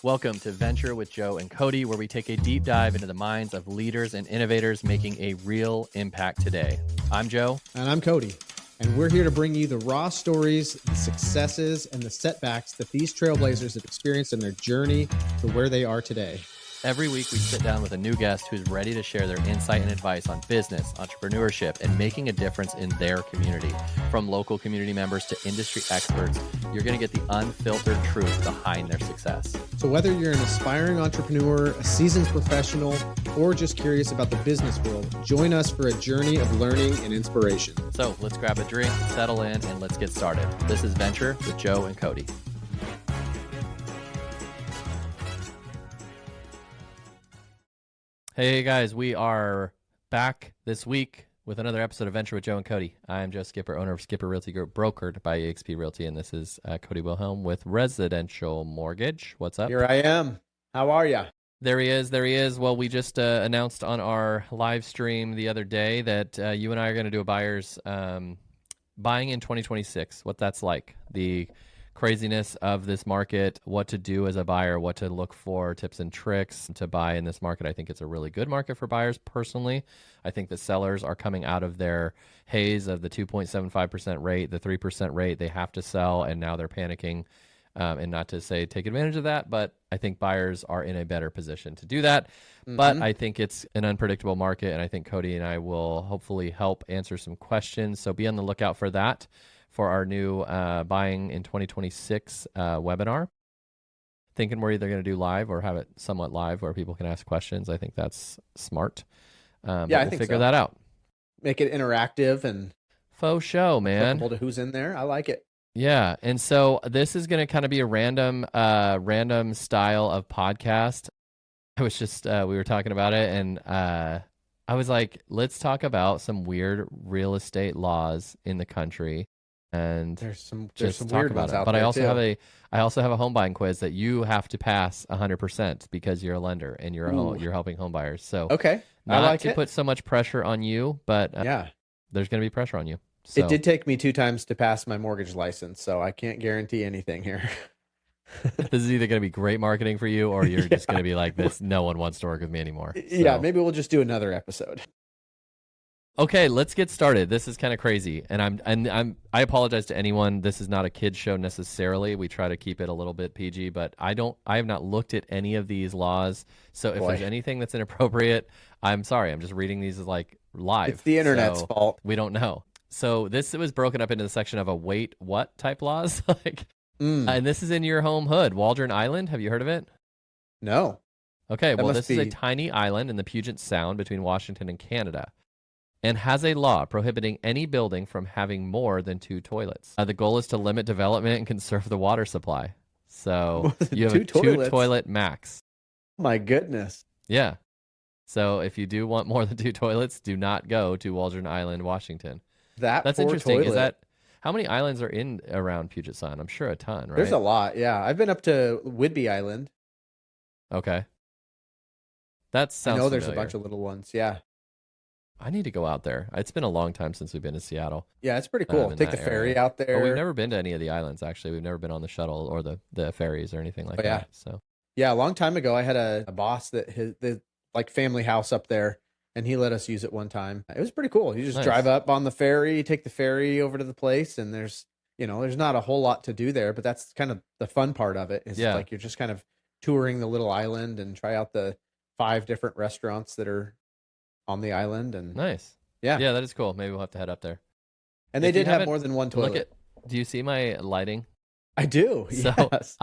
Welcome to Venture with Joe and Cody, where we take a deep dive into the minds of leaders and innovators making a real impact today. I'm Joe. And I'm Cody. And we're here to bring you the raw stories, the successes, and the setbacks that these trailblazers have experienced in their journey to where they are today. Every week, we sit down with a new guest who's ready to share their insight and advice on business, entrepreneurship, and making a difference in their community. From local community members to industry experts, you're going to get the unfiltered truth behind their success. So whether you're an aspiring entrepreneur, a seasoned professional, or just curious about the business world, join us for a journey of learning and inspiration. So let's grab a drink, settle in, and let's get started. This is Venture with Joe and Cody. Hey guys, we are back this week with another episode of Venture with Joe and Cody. I'm Joe Skipper, owner of Skipper Realty Group, brokered by eXp Realty, and this is Cody Wilhelm with Residential Mortgage. What's up? Here I am. How are you? There he is. Well, we just announced on our live stream the other day that you and I are going to do a buyer's buying in 2026, what that's like, the craziness of this market, what to do as a buyer, what to look for, tips and tricks to buy in this market. I think it's a really good market for buyers personally. I think that sellers are coming out of their haze of the 2.75% rate, the 3% rate they have to sell, and now they're panicking. And not to say take advantage of that, but I think buyers are in a better position to do that. Mm-hmm. But I think it's an unpredictable market, and I think Cody and I will hopefully help answer some questions. So be on the lookout for that, for our new Buying in 2026 webinar. Thinking we're either going to do live or have it somewhat live where people can ask questions. I think that's smart. I think think figure so. that out. Make it interactive and faux show, man. applicable to who's in there. I like it. Yeah, and so this is going to kind of be a random style of podcast. I was just we were talking about it, and I was like, let's talk about some weird real estate laws in the country. And there's some talk weird about ones it. out But there I also have a home buying quiz that you have to pass 100% because you're a lender and you're helping home buyers. So okay, not I like to it. put so much pressure on you, but there's going to be pressure on you. So. It did take me 2 times to pass my mortgage license, so I can't guarantee anything here. This is either going to be great marketing for you, or you're just going to be like, this. No one wants to work with me anymore. So. Yeah, maybe we'll just do another episode. Okay, let's get started. This is kind of crazy, and I apologize to anyone. This is not a kids show necessarily. We try to keep it a little bit PG, but I have not looked at any of these laws. So if there's anything that's inappropriate, I'm sorry. I'm just reading these as like live. It's the internet's fault. We don't know. So this was broken up into the section of a wait what type laws, and this is in your home hood, Waldron Island. Have you heard of it? No. Okay, well this is a tiny island in the Puget Sound between Washington and Canada, and has a law prohibiting any building from having more than 2 toilets. The goal is to limit development and conserve the water supply. So you have a 2 toilet max. My goodness. Yeah. So if you do want more than 2 toilets, do not go to Waldron Island, Washington. That's interesting. Toilet. Is that how many islands are in around Puget Sound? I'm sure a ton, right? There's a lot. Yeah, I've been up to Whidbey Island. Okay. That sounds. I know familiar. There's a bunch of little ones. Yeah. I need to go out there. It's been a long time since we've been to Seattle. Yeah, it's pretty cool. Take the ferry out there. But we've never been to any of the islands, actually. We've never been on the shuttle or the ferries or anything like that. So yeah, a long time ago, I had a boss that the family house up there, and he let us use it one time. It was pretty cool. You just drive up on the ferry, take the ferry over to the place, and there's not a whole lot to do there, but that's kind of the fun part of it. Is like you're just kind of touring the little island and try out the 5 different restaurants that are on the island. And nice. Yeah, that is cool. Maybe we'll have to head up there. And they did have more than 1 toilet. Do you see my lighting? I do. So yes.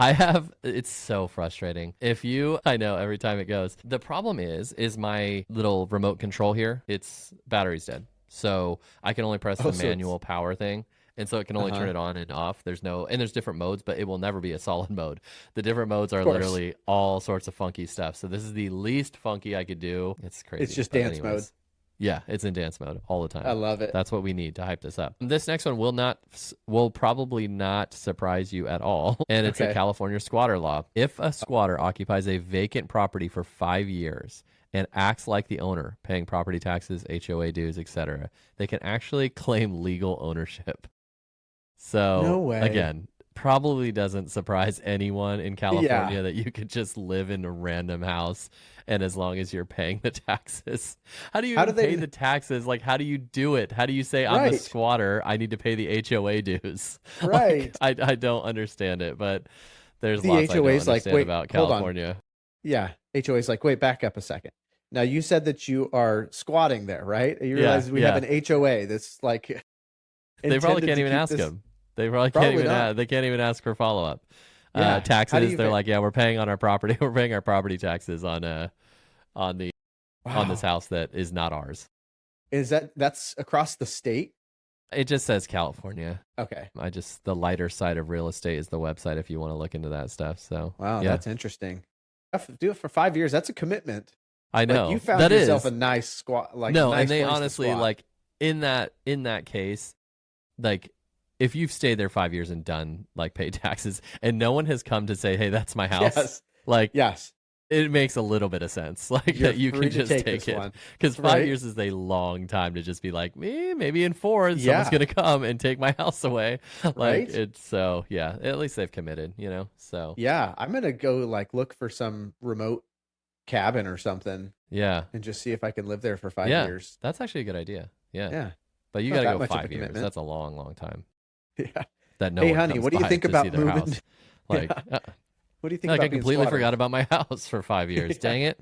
It's so frustrating. I know every time it goes. The problem is my little remote control here, its battery's dead. So I can only press the manual power thing. And so it can only turn it on and off. There's different modes, but it will never be a solid mode. The different modes are literally all sorts of funky stuff. So this is the least funky I could do. It's crazy. It's just dance mode. Yeah, it's in dance mode all the time. I love it. That's what we need to hype this up. This next one will probably not surprise you at all. And it's a California squatter law. If a squatter occupies a vacant property for 5 years and acts like the owner, paying property taxes, HOA dues, etc., they can actually claim legal ownership. So no way. Again, probably doesn't surprise anyone in California Yeah, that you could just live in a random house, and as long as you're paying the taxes. How do you how do even pay they? the taxes? Like, how do you do it? How do you say I'm a Right, squatter? I need to pay the HOA dues. Like, right. I don't understand it, but there's The lots I don't HOA's like, understand wait, about hold on. California. Yeah, HOA's like, wait, back up a second. Now you said that you are squatting there, right? You Yeah, realize we have yeah. an HOA that's like They probably intended can't to even keep ask this. him. They probably can't Probably even not. they can't even ask for follow up. Yeah. How do Taxes, you they're even? like, yeah, we're paying on our property. We're paying our property taxes on the on this Wow. house that is not ours. Is that's across the state? It just says California. Okay. The lighter side of real estate is the website if you want to look into that stuff. So Wow, yeah, that's interesting. Have to do it for 5 years. That's a commitment. I Like you know found that yourself a is nice squat, like no, and nice they place to honestly squat. like in that case, like if you've stayed there 5 years and done like paid taxes, and no one has come to say, hey, that's my house, Yes. like Yes. it makes a little bit of sense, like You're that you free can to just take take this it one. because five Right? years is a long time to just be like me. Maybe in four, someone's Yeah. gonna come and take my house away. Like Right? it's so yeah. At least they've committed, you know. So Yeah. I'm gonna go like look for some remote cabin or something yeah, and just see if I can live there for five yeah, years. that's actually a good idea. Yeah, Yeah. but you Not got to that go much of a 5 years. commitment. That's a long, long time. Yeah. That no Hey one honey, comes what do you by think to see about their moving? house. Yeah. Like, What do you think like I about being completely squatters? forgot about my house for 5 years. Yeah. Dang it!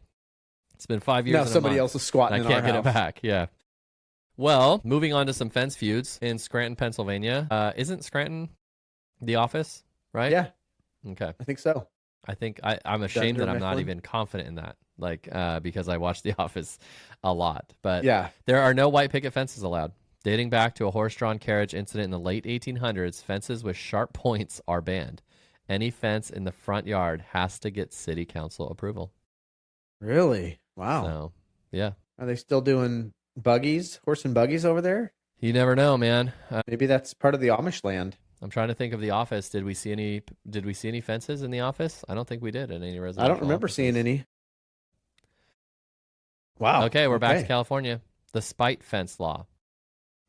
It's been 5 years Now and a somebody month. else is squatting I in our can't get it house. back. Yeah. Well, moving on to some fence feuds in Scranton, Pennsylvania. Isn't Scranton the office, right? Yeah, Okay. I think so. I'm ashamed Dunder that I'm not Mifflin. even confident in that, like, because I watch The Office a lot. But Yeah. there are no white picket fences allowed. Dating back to a horse-drawn carriage incident in the late 1800s, fences with sharp points are banned. Any fence in the front yard has to get city council approval. Really? Wow. So, yeah, Are they still doing buggies, horse and buggies over there? you never know, man. Maybe that's part of the Amish land. I'm trying to think of The Office. Did we see any fences in The Office? I don't think we did in any I don't residential remember seeing offices. any. Wow. Okay, we're back to Okay. California. The spite fence law.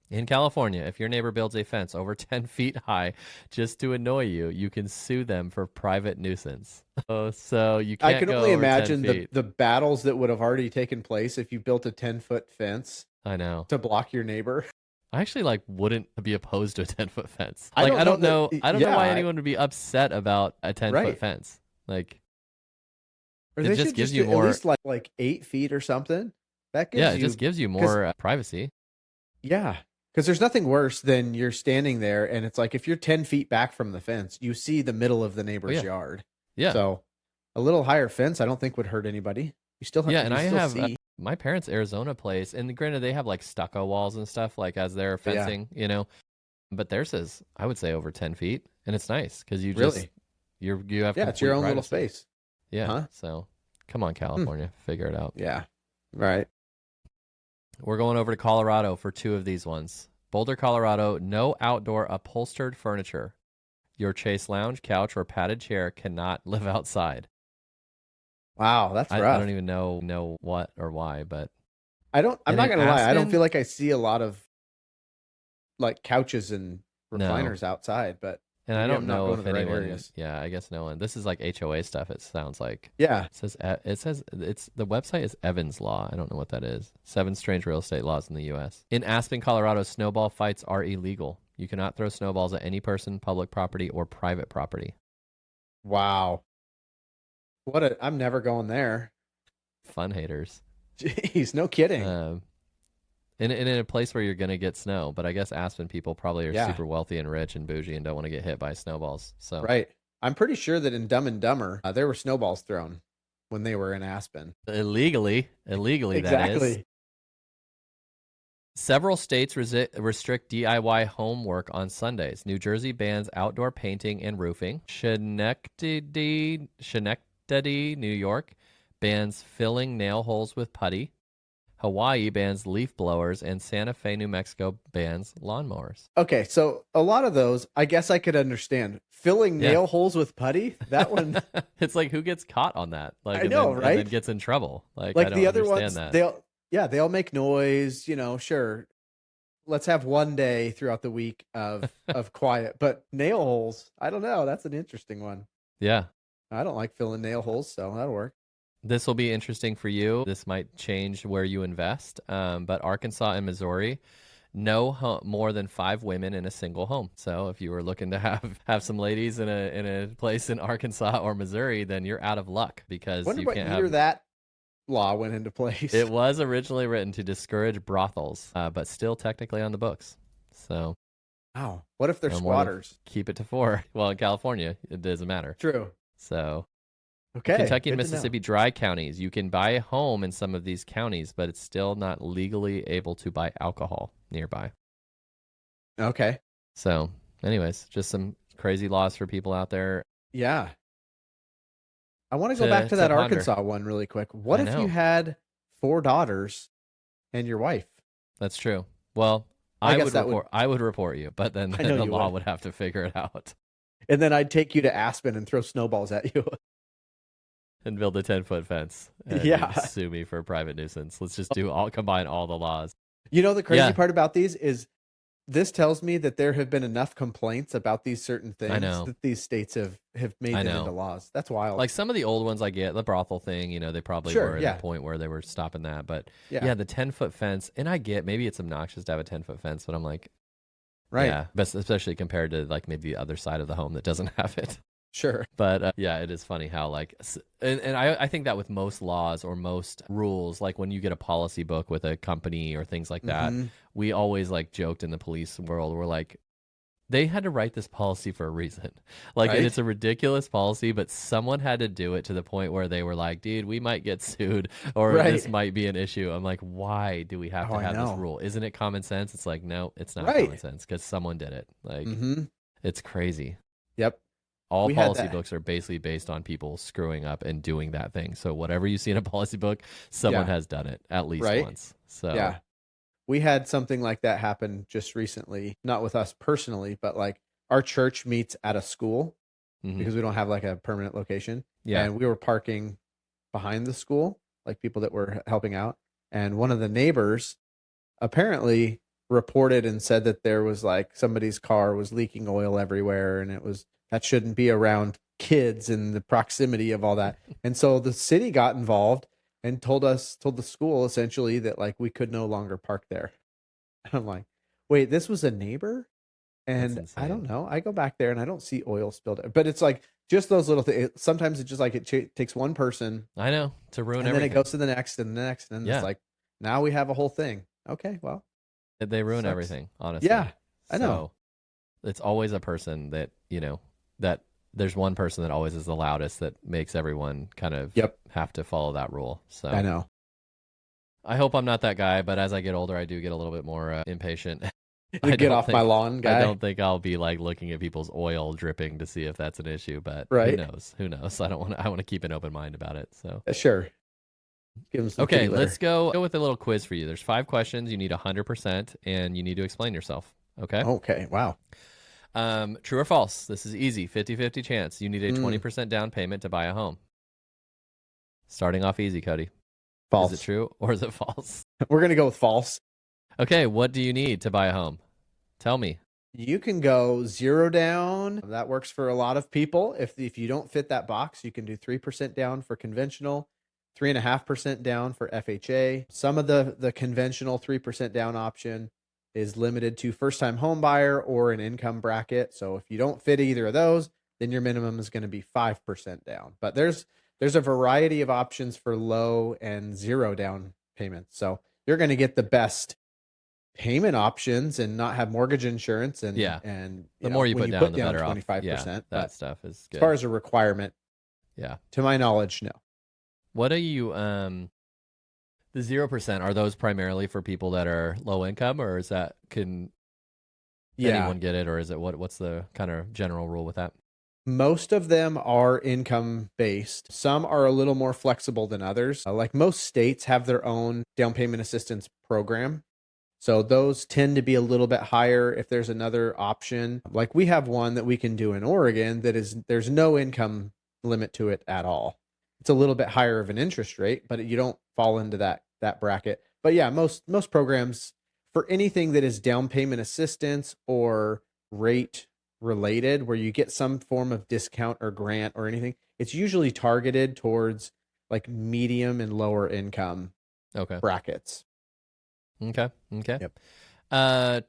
In California, if your neighbor builds a fence over 10 feet high just to annoy you, you can sue them for private nuisance. Oh, so you I can't can go only over 10 imagine feet. the battles that would have already taken place if you built a 10-foot fence I know. to block your neighbor. I actually wouldn't be opposed to a 10-foot fence. I Like don't I know don't know that. I don't know Yeah, why anyone would be upset about a 10-foot right. fence. Like Or it they just should gives just you do at more least like 8 feet or something. That yeah, gives it you just gives you more privacy. yeah. Because there's nothing worse than you're standing there and it's like if you're 10 feet back from the fence, you see the middle of the Oh neighbor's yeah. yard. Yeah. So a little higher fence, I don't think would hurt anybody. You still have Yeah, you and can I still have see. my parents' Arizona place, and granted they have like stucco walls and stuff like as their Yeah. fencing, you know. But theirs is, I would say, over 10 feet, and it's nice because you just Really? you have Yeah, it's your complete own little privacy. space. Yeah. Huh? So come on, California, figure it out. Yeah. Right. We're going over to Colorado for two of these ones. Boulder, Colorado, no outdoor upholstered furniture. Your Chase lounge, couch, or padded chair cannot live outside. Wow, that's I rough. don't even know what or why, but I'm and not in gonna lie, I don't Aspen, feel like I see a lot of like couches and no. recliners outside, but And I maybe don't I'm not know going to if the right anyone. areas. Yeah, I guess no one. This is like HOA stuff. It sounds like Yeah. it says it's the website is Evans Law. I don't know what that is. 7 strange real estate laws in the U.S. In Aspen, Colorado, snowball fights are illegal. You cannot throw snowballs at any person, public property, or private property. Wow. I'm never going there. Fun haters. Jeez, no kidding. In a place where you're gonna get snow, but I guess Aspen people probably are Yeah. super wealthy and rich and bougie and don't want to get hit by snowballs. So Right. I'm pretty sure that in Dumb and Dumber, there were snowballs thrown when they were in Aspen. illegally, that is. Exactly. Several states restrict DIY homework on Sundays. New Jersey bans outdoor painting and roofing. Schenectady, New York, bans filling nail holes with putty. Hawaii bans leaf blowers, and Santa Fe, New Mexico bans lawnmowers. Okay, so a lot of those, I guess I could understand. Filling Yeah. nail holes with putty, that one, It's like who gets caught on that? Like, I know, and right? then gets in trouble. Like I like don't the other understand ones, that. they'll make noise, sure. let's have one day throughout the week of quiet. But nail holes, I don't know. That's an interesting one. Yeah. I don't like filling nail holes, so that'll work. This will be interesting for you. This might change where you invest. But Arkansas and Missouri, no more than 5 women in a single home. So if you were looking to have some ladies in a place in Arkansas or Missouri, then you're out of luck because Wonder you what can't year have. that law went into place. It was originally written to discourage brothels, but still technically on the books. So Wow. What if they're no more than- squatters? keep it to 4. Well, in California, it doesn't matter. True. So Okay. Kentucky and good to know. Mississippi dry counties. You can buy a home in some of these counties, but it's still not legally able to buy alcohol nearby. Okay. So, anyways, just some crazy laws for people out there. Yeah. I want to go back to that ponder. Arkansas one really quick. What I if know. you had 4 daughters and your wife? That's true. Well, I I guess would that report. I would report you, but then I know the you law would. would have to figure it out And then I'd take you to Aspen and throw snowballs at you. and build a 10-foot fence. And Yeah. you'd sue me for private nuisance. Let's just combine all the laws. You know, the crazy Yeah. part about these is this tells me that there have been enough complaints about these certain things know. that these states have made I them know. into laws. That's wild. Like some of the old ones, I get the brothel thing. You know, they probably Sure, were at yeah. the point where they were stopping that. But yeah. yeah, the 10-foot fence, and I get maybe it's obnoxious to have a 10-foot fence, but I'm like, Right. yeah, but especially compared to like maybe the other side of the home that doesn't have it. Sure. But yeah, it is funny how like, and I think that with most laws or most rules, like when you get a policy book with a company or things like that, Mhm. we always like joked in the police world. We're like, they had to write this policy for a reason. Like, Right. and it's a ridiculous policy, but someone had to do it to the point where they were like, dude, we might get sued or Right. this might be an issue. I'm like, why do we have Oh, to I have this know. rule? Isn't it common sense? It's like, no, it's not Right. common sense because someone did it. Like, Mm-hmm. it's crazy. Yep. All We had policy that. books are basically based on people screwing up and doing that thing. So whatever you see in a policy book, someone Yeah. has done it at least Right. once. So Yeah. We had something like that happen just recently, not with us personally, but like our church meets at a school mhm. because we don't have like a permanent location. Yeah. And we were parking behind the school, like people that were helping out. And one of the neighbors apparently reported and said that there was like somebody's car was leaking oil everywhere. And that shouldn't be around kids in the proximity of all that. And so the city got involved and told the school essentially that like we could no longer park there. And I'm like, wait, this was a neighbor? And That's I don't insane. know. I go back there and I don't see oil spilled. But it's like just those little things. Sometimes it's just like it takes one person I know, to ruin and everything. then it goes to the next and the next. And Yeah. it's like, now we have a whole thing. Okay, well, They ruin Sucks. everything, honestly. Yeah, I know. So it's always a person that, that there's one person that always is the loudest that makes everyone kind of Yep. have to follow that rule. So I know. I hope I'm not that guy, but as I get older, I do get a little bit more impatient. You I get don't off my think- lawn, guy. I don't think I'll be like looking at people's oil dripping to see if that's an issue, but Right. Who knows? I want to keep an open mind about it. So Sure. Give him some okay, kitty litter. let's go with a little quiz for you. There's 5 questions. You need 100%, and you need to explain yourself. Okay. Okay, wow. True or false? This is easy. 50-50 chance. You need a Mm. 20% down payment to buy a home. Starting off easy, Cody. False. Is it true or is it false? We're going to go with false. Okay, what do you need to buy a home? Tell me. You can go 0 down. That works for a lot of people. If you don't fit that box, you can do 3% down for conventional, 3.5% down for FHA. Some of the conventional 3% down option is limited to first-time home buyer or an income bracket. So if you don't fit either of those, then your minimum is going to be 5% down. But there's a variety of options for low and 0 down payments. So you're going to get the best payment options and not have mortgage insurance and Yeah. and The more you when put down, the better 25%. off. Yeah, that But stuff is good. as far as a requirement, yeah. to my knowledge, no. What are you the 0%, are those primarily for people that are low income, or is that can anyone get it, or is it what's the kind of general rule with that? Most of them are income based. Some are a little more flexible than others. Like most states have their own down payment assistance program. So those tend to be a little bit higher if there's another option. Like we have one that we can do in Oregon there's no income limit to it at all. It's a little bit higher of an interest rate, but you don't fall into that bracket. But yeah, most programs for anything that is down payment assistance or rate related, where you get some form of discount or grant or anything, it's usually targeted towards like medium and lower income brackets. Okay. Yep.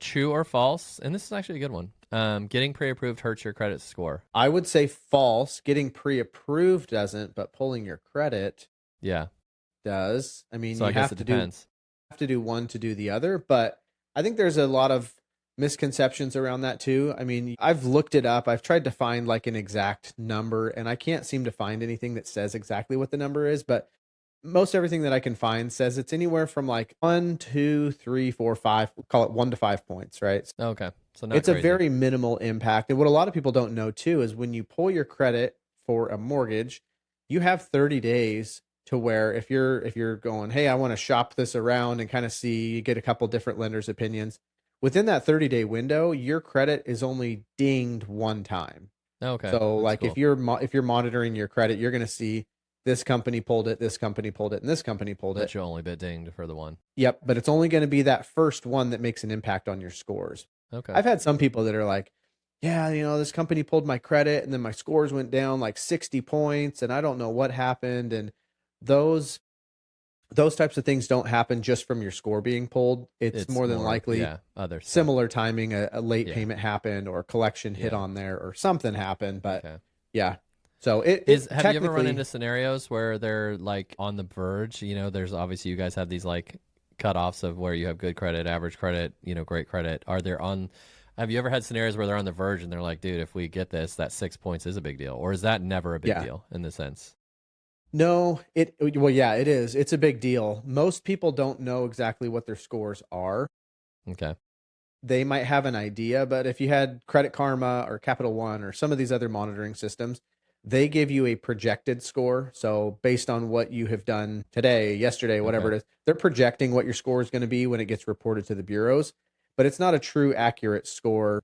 True or false? And this is actually a good one. Getting pre-approved hurts your credit score. I would say false. Getting pre-approved doesn't, but pulling your credit does. I mean, so you I guess have it to depends. have to do one to do the other, but I think there's a lot of misconceptions around that too. I mean, I've looked it up. I've tried to find like an exact number, and I can't seem to find anything that says exactly what the number is, but most everything that I can find says it's anywhere from like 1, 2, 3, 4, 5, we'll call it 1 to 5 points, right? Okay. So not It's crazy. a very minimal impact. And what a lot of people don't know too is when you pull your credit for a mortgage, you have 30 days to where if you're going, hey, I want to shop this around and kind of see, get a couple different lenders' opinions. Within that 30-day window, your credit is only dinged one time. Okay. So That's like cool. if you're monitoring your credit, you're going to see this company pulled it, this company pulled it, and this company pulled But it. you only bit dinged for the one. Yep, but it's only going to be that first one that makes an impact on your scores. Okay. I've had some people that are like, yeah, this company pulled my credit and then my scores went down like 60 points and I don't know what happened. And those types of things don't happen just from your score being pulled. It's more than likely other stuff. similar timing, a late payment happened or a collection hit on there or something happened. But yeah. So have you ever run into scenarios where they're like on the verge? There's obviously you guys have these like cutoffs of where you have good credit, average credit, great credit. Have you ever had scenarios where they're on the verge and they're like, dude, if we get this, that 6 points is a big deal? Or is that never a big deal in the sense? No, it is. It's a big deal. Most people don't know exactly what their scores are. Okay. They might have an idea, but if you had Credit Karma or Capital One or some of these other monitoring systems, they give you a projected score. So based on what you have done today, yesterday, whatever it is, they're projecting what your score is going to be when it gets reported to the bureaus, but it's not a true accurate score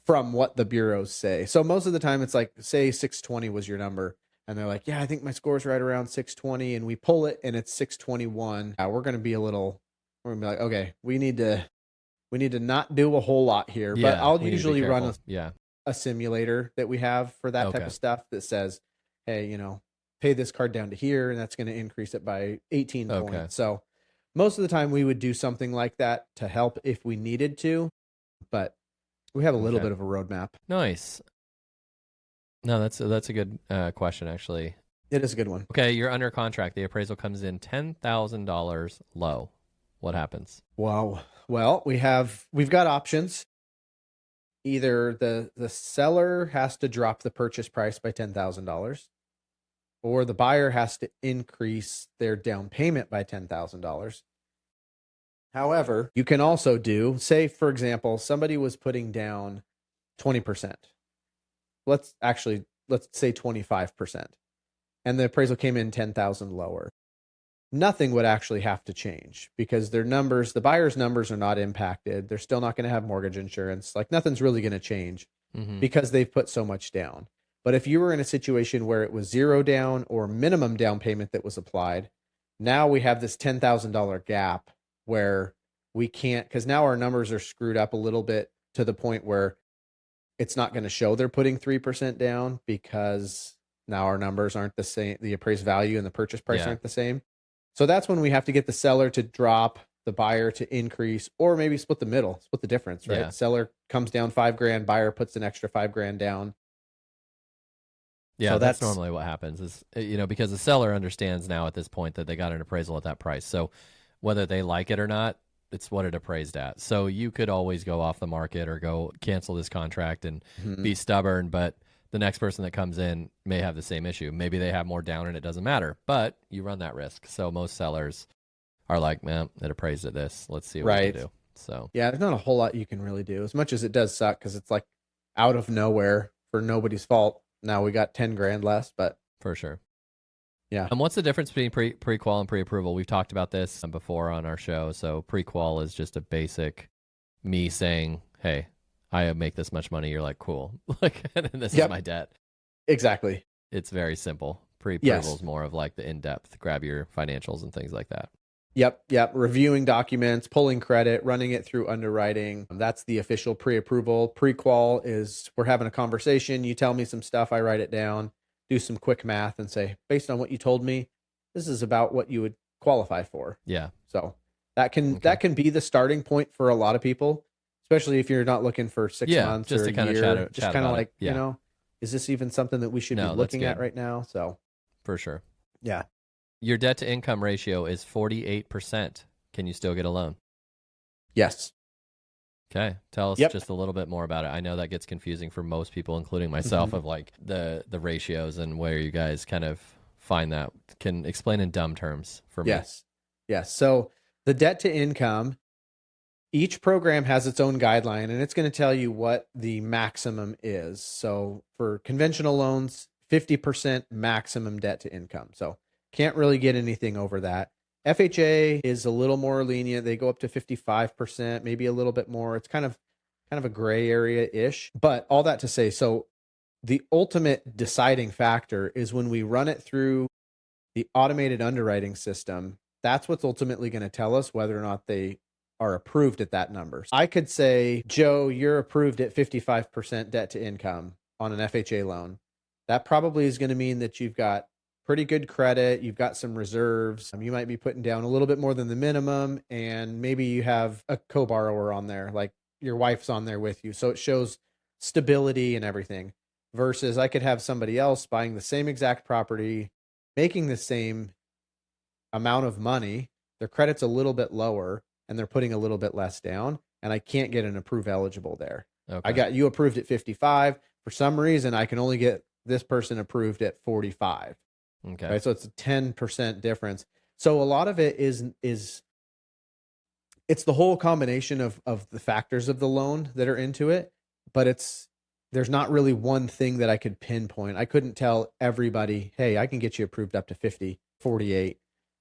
from what the bureaus say. So most of the time it's like, say 620 was your number. And they're like, yeah, I think my score's right around 620. And we pull it and it's 621. We're going to be like, okay, we need to not do a whole lot here. Yeah, but I'll usually run a simulator that we have for that type of stuff that says, hey, pay this card down to here, and that's going to increase it by 18 points. So most of the time we would do something like that to help if we needed to, but we have a little bit of a roadmap. Nice. No, that's a good question, actually. It is a good one. Okay, you're under contract. The appraisal comes in $10,000 low. What happens? Wow. Well, we've got options. Either the seller has to drop the purchase price by $10,000, or the buyer has to increase their down payment by $10,000. However, you can also say, for example, somebody was putting down 20%. Let's say 25%, and the appraisal came in 10,000 lower. Nothing would actually have to change because the buyer's numbers are not impacted. They're still not going to have mortgage insurance. Like nothing's really going to change because they've put so much down. But if you were in a situation where it was zero down or minimum down payment that was applied, now we have this $10,000 gap where we can't, because now our numbers are screwed up a little bit to the point where it's not going to show they're putting 3% down because now our numbers aren't the same. The appraised value and the purchase price aren't the same. So that's when we have to get the seller to drop, the buyer to increase, or maybe split the difference, right? Yeah. Seller comes down $5,000, buyer puts an extra $5,000 down. Yeah, so that's normally what happens is, because the seller understands now at this point that they got an appraisal at that price. So whether they like it or not, it's what it appraised at. So you could always go off the market or go cancel this contract and be stubborn, but the next person that comes in may have the same issue. Maybe they have more down and it doesn't matter, but you run that risk. So most sellers are like, man, it appraised at this. Let's see what we can do. So yeah, there's not a whole lot you can really do, as much as it does suck because it's like out of nowhere for nobody's fault. Now we got $10,000 less, but for sure. Yeah. And what's the difference between pre-qual and pre-approval? We've talked about this before on our show. So pre-qual is just a basic me saying, hey, I make this much money. You're like, cool. And this is my debt. Exactly. It's very simple. Pre-approval is more of like the in-depth, grab your financials and things like that. Yep. Reviewing documents, pulling credit, running it through underwriting. That's the official pre-approval. Pre-qual is we're having a conversation. You tell me some stuff, I write it down, do some quick math, and say, based on what you told me, this is about what you would qualify for. Yeah. So that can be the starting point for a lot of people, especially if you're not looking for 6 months just or to a kind of year. Just chat kind of about it. like, Yeah. is this even something that we should be No, that's looking at good. right now? So For sure. yeah. Your debt to income ratio is 48%. Can you still get a loan? Yes. Okay. Tell us Yep. just a little bit more about it. I know that gets confusing for most people, including myself, of like the ratios and where you guys kind of find that. Can explain in dumb terms for me. Yes. So the debt to income, each program has its own guideline and it's going to tell you what the maximum is. So for conventional loans, 50% maximum debt to income. So can't really get anything over that. FHA is a little more lenient. They go up to 55%, maybe a little bit more. It's kind of a gray area ish. But all that to say, so the ultimate deciding factor is when we run it through the automated underwriting system. That's what's ultimately going to tell us whether or not they are approved at that number. I could say, Joe, you're approved at 55% debt to income on an FHA loan. That probably is going to mean that you've got pretty good credit. You've got some reserves. You might be putting down a little bit more than the minimum. And maybe you have a co-borrower on there, like your wife's on there with you. So it shows stability and everything. Versus I could have somebody else buying the same exact property, making the same amount of money. Their credit's a little bit lower and they're putting a little bit less down, and I can't get an approve eligible there. Okay. I got you approved at 55. For some reason, I can only get this person approved at 45. Okay. Right? So it's a 10% difference. So a lot of it is it's the whole combination of the factors of the loan that are into it, but there's not really one thing that I could pinpoint. I couldn't tell everybody, hey, I can get you approved up to 50, 48.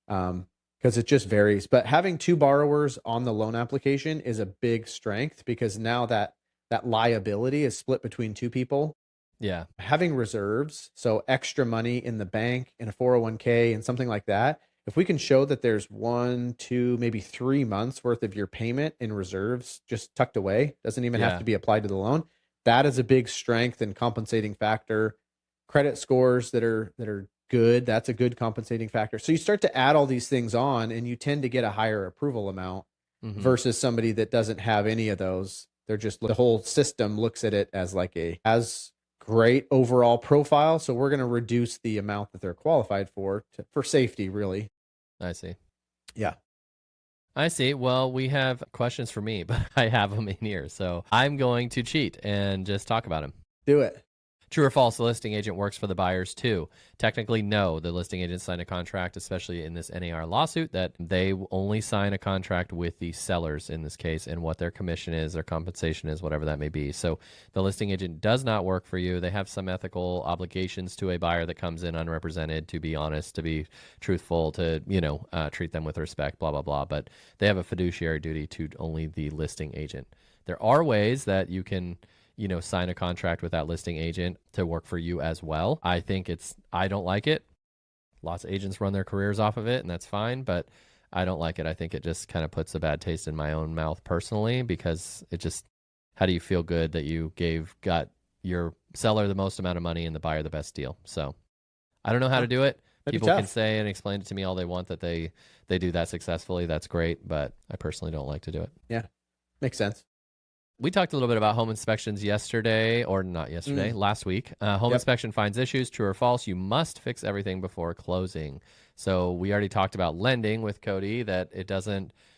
Because it just varies. But having two borrowers on the loan application is a big strength because now that liability is split between two people. Yeah. Having reserves, so extra money in the bank, in a 401k and something like that, if we can show that there's 1, 2, maybe 3 months worth of your payment in reserves just tucked away, doesn't even have to be applied to the loan, that is a big strength and compensating factor. Credit scores that are good, that's a good compensating factor. So you start to add all these things on and you tend to get a higher approval amount versus somebody that doesn't have any of those. They're just, the whole system looks at it as like as great overall profile. So we're going to reduce the amount that they're qualified for safety, really. I see. Yeah. I see. Well, we have questions for me, but I have them in here. So I'm going to cheat and just talk about them. Do it. True or false, the listing agent works for the buyers too? Technically, no. The listing agent signed a contract, especially in this NAR lawsuit, that they only sign a contract with the sellers in this case and what their commission is, their compensation is, whatever that may be. So the listing agent does not work for you. They have some ethical obligations to a buyer that comes in unrepresented, to be honest, to be truthful, to, treat them with respect, blah, blah, blah. But they have a fiduciary duty to only the listing agent. There are ways that you can sign a contract with that listing agent to work for you as well. I don't like it. Lots of agents run their careers off of it, and that's fine, but I don't like it. I think it just kind of puts a bad taste in my own mouth personally, because how do you feel good that you got your seller the most amount of money and the buyer the best deal? So I don't know how to do it. People can say and explain it to me all they want that they do that successfully. That's great, but I personally don't like to do it. Yeah, makes sense. We talked a little bit about home inspections yesterday, or not yesterday, last week. Home inspection finds issues, true or false. You must fix everything before closing. So we already talked about lending with Cody, that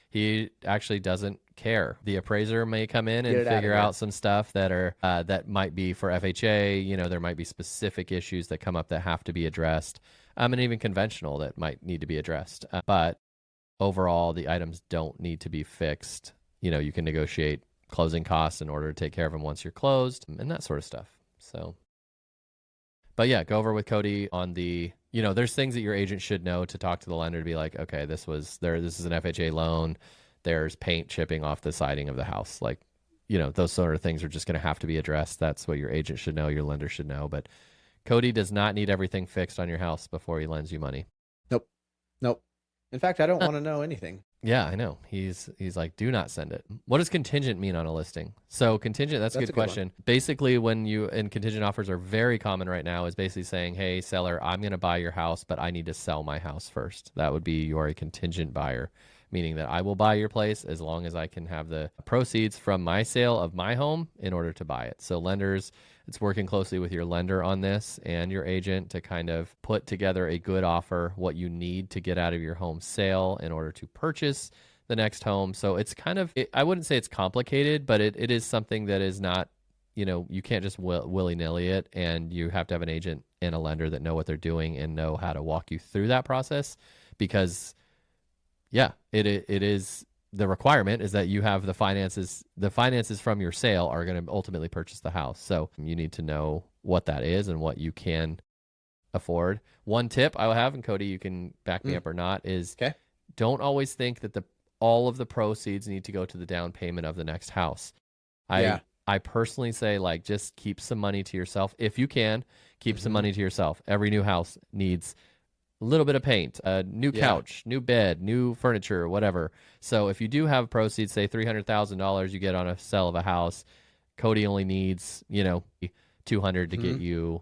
he actually doesn't care. The appraiser may come in and figure out some stuff that might be for FHA. There might be specific issues that come up that have to be addressed, and even conventional that might need to be addressed. But overall, the items don't need to be fixed. You can negotiate closing costs in order to take care of them once you're closed and that sort of stuff. So, but yeah, go over with Cody on there's things that your agent should know to talk to the lender to be like, okay, this is an FHA loan. There's paint chipping off the siding of the house. Like, those sort of things are just going to have to be addressed. That's what your agent should know, your lender should know. But Cody does not need everything fixed on your house before he lends you money. Nope. In fact, I don't want to know anything. Yeah, I know. He's like, do not send it. What does contingent mean on a listing? So contingent, that's a good question. Basically, when you and contingent offers are very common right now, is basically saying, hey, seller, I'm going to buy your house, but I need to sell my house first. That would be you're a contingent buyer, meaning that I will buy your place as long as I can have the proceeds from my sale of my home in order to buy it. So lenders, it's working closely with your lender on this and your agent to kind of put together a good offer, what you need to get out of your home sale in order to purchase the next home. So it's kind of, I wouldn't say it's complicated, but it is something that is not, you can't just willy-nilly it, and you have to have an agent and a lender that know what they're doing and know how to walk you through that process, because yeah, it is. The requirement is that you have the finances. The finances from your sale are going to ultimately purchase the house. So you need to know what that is and what you can afford. One tip I will have, and Cody, you can back me up or not, is don't always think that all of the proceeds need to go to the down payment of the next house. I personally say, like, just keep some money to yourself. If you can, keep some money to yourself. Every new house needs a little bit of paint, a new couch, new bed, new furniture, whatever. So if you do have proceeds, say $300,000 you get on a sale of a house, Cody only needs, $200 to get you,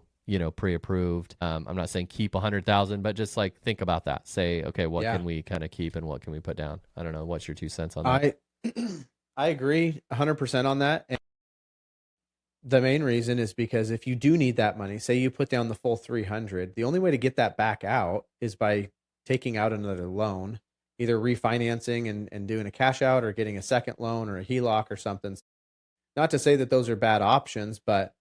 pre-approved. I'm not saying keep 100,000, but just like think about that. Say, okay, what can we kind of keep and what can we put down? I don't know. What's your 2 cents on that? I agree 100% on that. And the main reason is because if you do need that money, say you put down the full 300, the only way to get that back out is by taking out another loan, either refinancing and doing a cash out, or getting a second loan or a HELOC or something. Not to say that those are bad options, but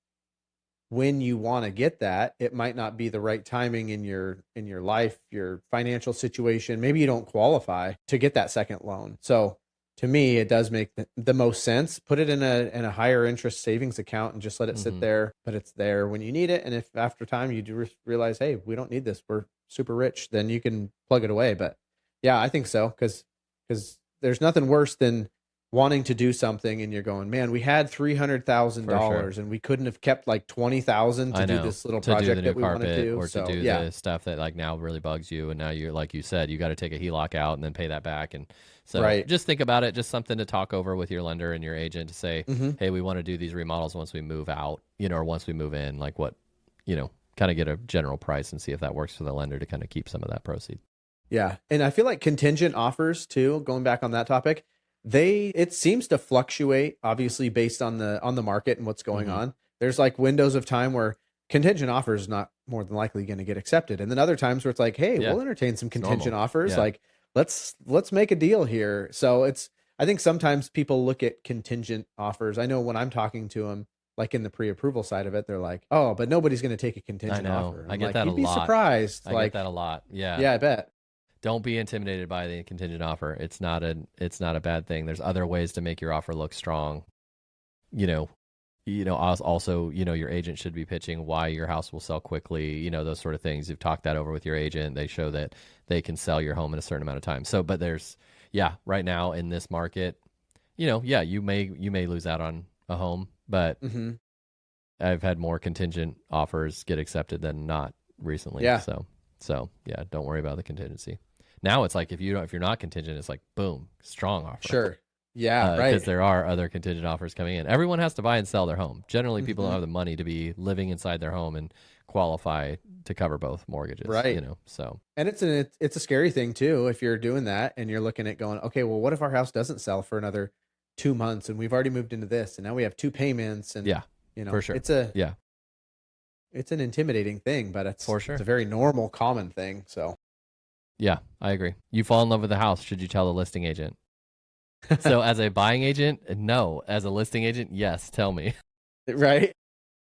when you want to get that, it might not be the right timing in your life, your financial situation. Maybe you don't qualify to get that second loan. So to me, it does make the most sense. Put it in a higher interest savings account and just let it sit there. But it's there when you need it. And if after time you do realize, hey, we don't need this, we're super rich, then you can plug it away. But yeah, I think so, because there's nothing worse than wanting to do something and you're going, man, we had $300,000 and we couldn't have kept like 20,000 to do this little project that we wanted to do, or to do the stuff that like now really bugs you, and now you're, like you said, you got to take a HELOC out and then pay that back. And so just think about it, just something to talk over with your lender and your agent to say, hey, we want to do these remodels once we move out, or once we move in, like what, kind of get a general price and see if that works for the lender to kind of keep some of that proceed. Yeah. And I feel like contingent offers too, going back on that topic, it seems to fluctuate obviously based on the market and what's going on. There's like windows of time where contingent offers is not more than likely going to get accepted. And then other times where it's like, hey, we'll entertain some contingent offers. Yeah. Like let's make a deal here. So I think sometimes people look at contingent offers. I know when I'm talking to them, like in the pre-approval side of it, they're like, oh, but nobody's going to take a contingent offer. I get that a lot. You'd be surprised. I get that a lot. Yeah. Yeah, I bet. Don't be intimidated by the contingent offer. It's not a bad thing. There's other ways to make your offer look strong. Also, your agent should be pitching why your house will sell quickly, those sort of things. You've talked that over with your agent. They show that they can sell your home in a certain amount of time. So, but right now in this market, you may lose out on a home, but I've had more contingent offers get accepted than not recently. Yeah. So yeah, don't worry about the contingency. Now it's like if you're not contingent, it's like boom, strong offer. Sure. Yeah, right. Because there are other contingent offers coming in. Everyone has to buy and sell their home. Generally, people don't have the money to be living inside their home and qualify to cover both mortgages. Right. So. And it's a scary thing too if you're doing that and you're looking at going, okay, well, what if our house doesn't sell for another 2 months and we've already moved into this and now we have 2 payments and for sure. It's an intimidating thing, but it's for sure. It's a very normal, common thing. So, yeah, I agree. You fall in love with the house. Should you tell the listing agent? So, as a buying agent, no. As a listing agent, yes. Tell me. Right.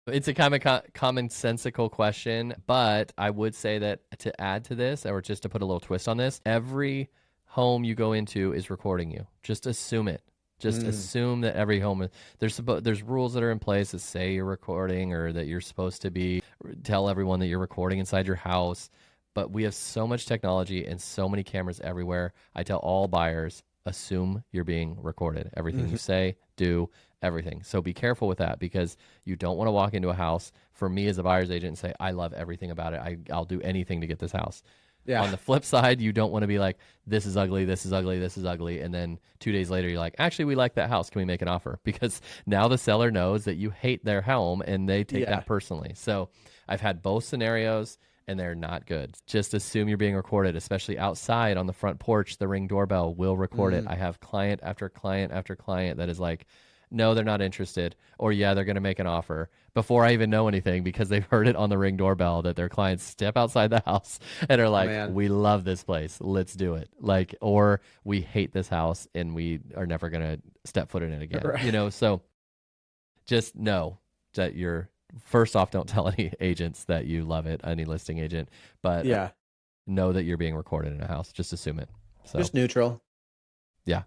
It's a kind of commonsensical question, but I would say that to add to this, or just to put a little twist on this, every home you go into is recording you. Just assume it. Just assume that every home there's rules that are in place that say you're recording, or that you're supposed to tell everyone that you're recording inside your house. But we have so much technology and so many cameras everywhere. I tell all buyers, assume you're being recorded. Everything you say, do, everything. So be careful with that, because you don't want to walk into a house, for me as a buyer's agent, and say, I love everything about it. I'll do anything to get this house. Yeah. On the flip side, you don't want to be like, this is ugly, this is ugly, this is ugly. And then 2 days later, you're like, actually, we like that house. Can we make an offer? Because now the seller knows that you hate their home and they take Yeah. that personally. So I've had both scenarios and they're not good. Just assume you're being recorded, especially outside on the front porch. The Ring doorbell will record it. I have client after client after client that is like, no, they're not interested, or yeah, they're going to make an offer before I even know anything because they've heard it on the Ring doorbell that their clients step outside the house and are like, Man. we love this place, let's do it. Like, or we hate this house and we are never going to step foot in it again. Right. You know, so just know that you're, first off, don't tell any agents that you love it, any listing agent, but Yeah. know that you're being recorded in a house. Just assume it. So Just neutral. yeah.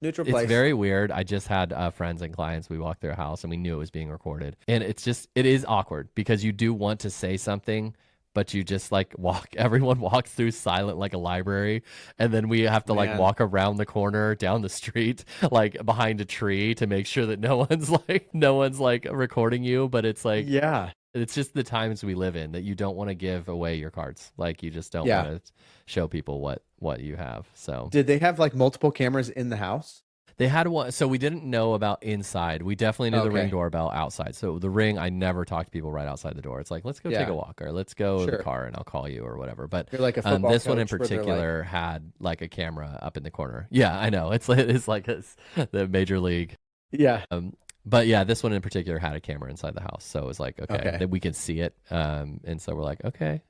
Neutral It's place. very weird. I just had friends and clients. We walked through a house and we knew it was being recorded. And it is awkward because you do want to say something, but you just like everyone walks through silent like a library. And then we have to like Man. walk around the corner down the street, like behind a tree to make sure that no one's like recording you. But it's like, Yeah. it's just the times we live in that you don't want to give away your cards. Like you just don't Yeah. want to show people what you have. So Did they have like multiple cameras in the house? they had one. So we didn't know about inside. We definitely knew the Ring Okay. doorbell outside. So the Ring, I never talk to people right outside the door. It's like, let's go take Yeah. a walk or let's go to Sure. the car and I'll call you or whatever. But You're like a football this one in coach where they're particular had like a camera up in the corner. Yeah, I know. It's like the major league. Yeah. But yeah, this one in particular had a camera inside the house. So it was like, okay, Okay. that we can see it. And so we're like, okay,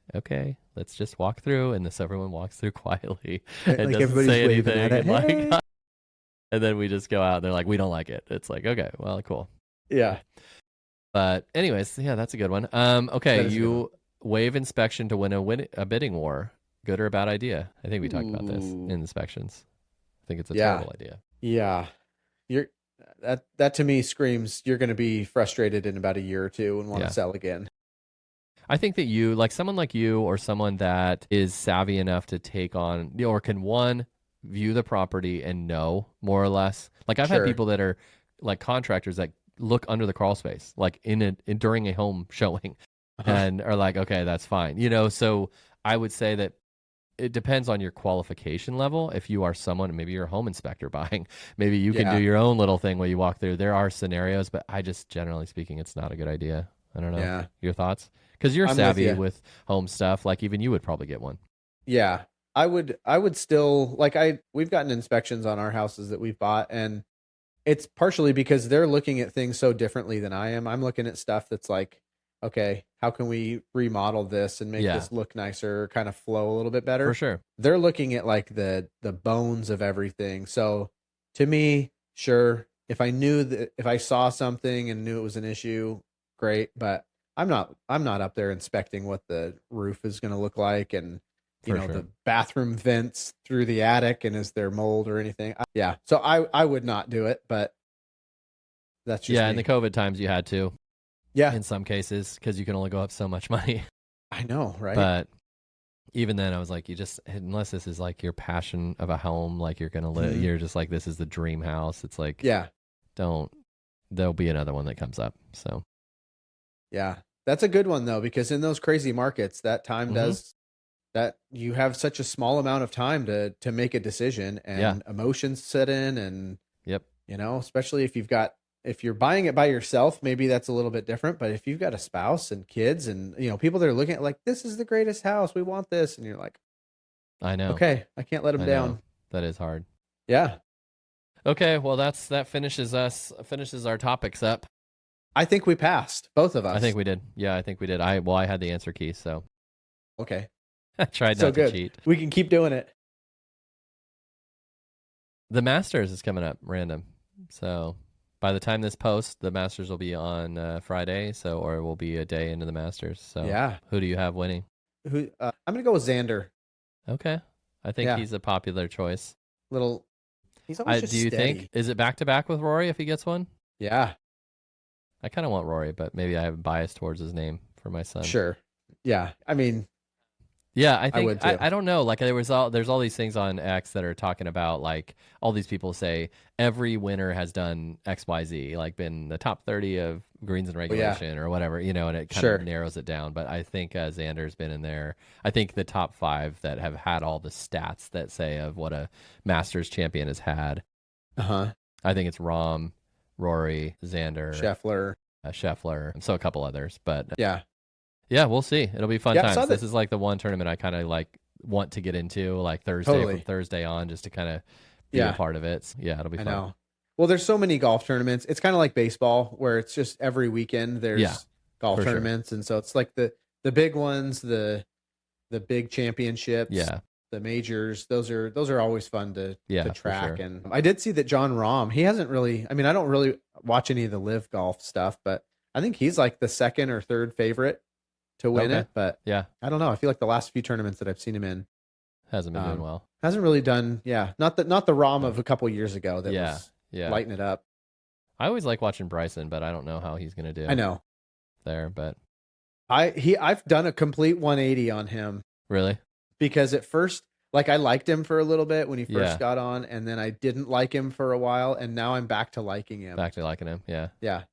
let's just walk through. And this everyone walks through quietly and Like doesn't everybody's say waving anything. at it. And, Hey. and then we just go out and they're like, we don't like it. It's like, okay, well, cool. Yeah. But anyways, yeah, that's a good one. That Okay, is a good you waive inspection to win a bidding war. Good or a bad idea? I think we talked about this in inspections. I think it's a Yeah. terrible idea. Yeah. You're that to me screams you're going to be frustrated in about a year or two and want Yeah. to sell again. I think that you, like someone like you or someone that is savvy enough to take on, or can view the property and know more or less. Like I've had Sure. people that are like contractors that look under the crawl space, like during a home showing, and are like, okay, that's fine. You know, so I would say that it depends on your qualification level. If you are someone, maybe you're a home inspector buying, maybe you can Yeah. do your own little thing where you walk through. There are scenarios, but I just, generally speaking, it's not a good idea. I don't know. Yeah. Your thoughts? Because you're I'm with savvy ya. with home stuff. Like even you would probably get one. Yeah. I would still like we've gotten inspections on our houses that we've bought, and it's partially because they're looking at things so differently than I am. I'm looking at stuff that's like, okay, how can we remodel this and make Yeah. this look nicer, kind of flow a little bit better? For sure. They're looking at like the bones of everything. So to me, sure, if I saw something and knew it was an issue, great, but I'm not up there inspecting what the roof is going to look like and For the sure. bathroom vents through the attic and is there mold or anything. Yeah. So I would not do it, but that's just Yeah, me. in the COVID times you had to, Yeah, in some cases, because you can only go up so much money. I know, right? But even then, I was like, unless this is like your passion of a home, like you're gonna live, Mhm. you're just like, this is the dream house. It's like, Yeah. there'll be another one that comes up. So Yeah. That's a good one though, because in those crazy markets, that time Mhm. does that you have such a small amount of time to make a decision and Yeah. emotions set in and Yep. especially if you're buying it by yourself, maybe that's a little bit different, but if you've got a spouse and kids and people that are looking at like this is the greatest house, we want this, and you're like, I know. okay, I can't let them I down. know. That is hard. Yeah. Okay, well that finishes our topics up. I think we passed, both of us. I think we did. Yeah, I think we did. I had the answer key, so Okay. I tried So not to good. cheat. We can keep doing it. The Masters is coming up random. So by the time this posts, the Masters will be on Friday, or it will be a day into the Masters. So Yeah. who do you have winning? I'm going to go with Xander. Okay. I think Yeah. he's a popular choice. He's always just Do you steady. think, is it back to back with Rory if he gets one? Yeah, I kind of want Rory, but maybe I have a bias towards his name for my son. sure. Yeah. I mean, Yeah, I think would too. I don't know. Like there's all these things on X that are talking about like all these people say every winner has done XYZ, like been the top 30 of greens and regulation or whatever, you know, and it kind of narrows it down. But I think Xander's been in there. I think the top 5 that have had all the stats that say of what a Masters champion has had. I think it's Rahm, Rory, Xander, Scheffler, and so a couple others. But yeah, we'll see. It'll be fun times. This is like the one tournament I kind of like want to get into, like Thursday from Thursday on, just to kind of be a part of it. So, yeah, it'll be fun. I know. Well, there's so many golf tournaments. It's kind of like baseball, where it's just every weekend there's golf tournaments, and so it's like the big ones, the big championships, the majors. Those are always fun to track. Sure. And I did see that John Rahm, he hasn't really. I mean, I don't really watch any of the live golf stuff, but I think he's like the second or third favorite to win it. But I don't know. I feel like the last few tournaments that I've seen him in hasn't been doing well. Hasn't really done. Not the Rahm of a couple years ago that was lighting it up. I always like watching Bryson, but I don't know how he's going to do. I know there, but I've done a complete 180 on him. Really? Because at first, like, I liked him for a little bit when he first got on, and then I didn't like him for a while, and now I'm back to liking him. Yeah.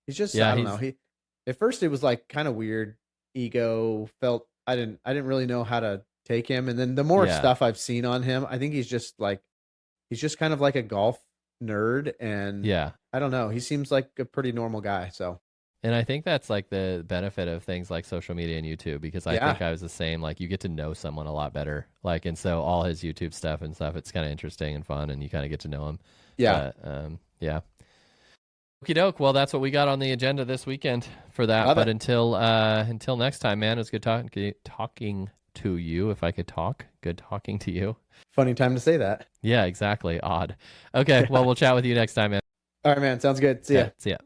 He's just I don't know. At first it was like kind of weird. Ego felt I didn't really know how to take him, and then the more stuff I've seen on him, I think he's just kind of like a golf nerd, and I don't know, he seems like a pretty normal guy. So, and I think that's like the benefit of things like social media and YouTube, because I think I was the same. Like, you get to know someone a lot better, like, and so all his YouTube stuff and stuff, it's kind of interesting and fun, and you kind of get to know him. Okie doke. Well, that's what we got on the agenda this weekend for that. Love it. Until next time, man, it was good talking to you. If I could talk, good talking to you. Funny time to say that. Yeah, exactly. Odd. Okay. Well, we'll chat with you next time, man. All right, man. Sounds good. See ya. See ya.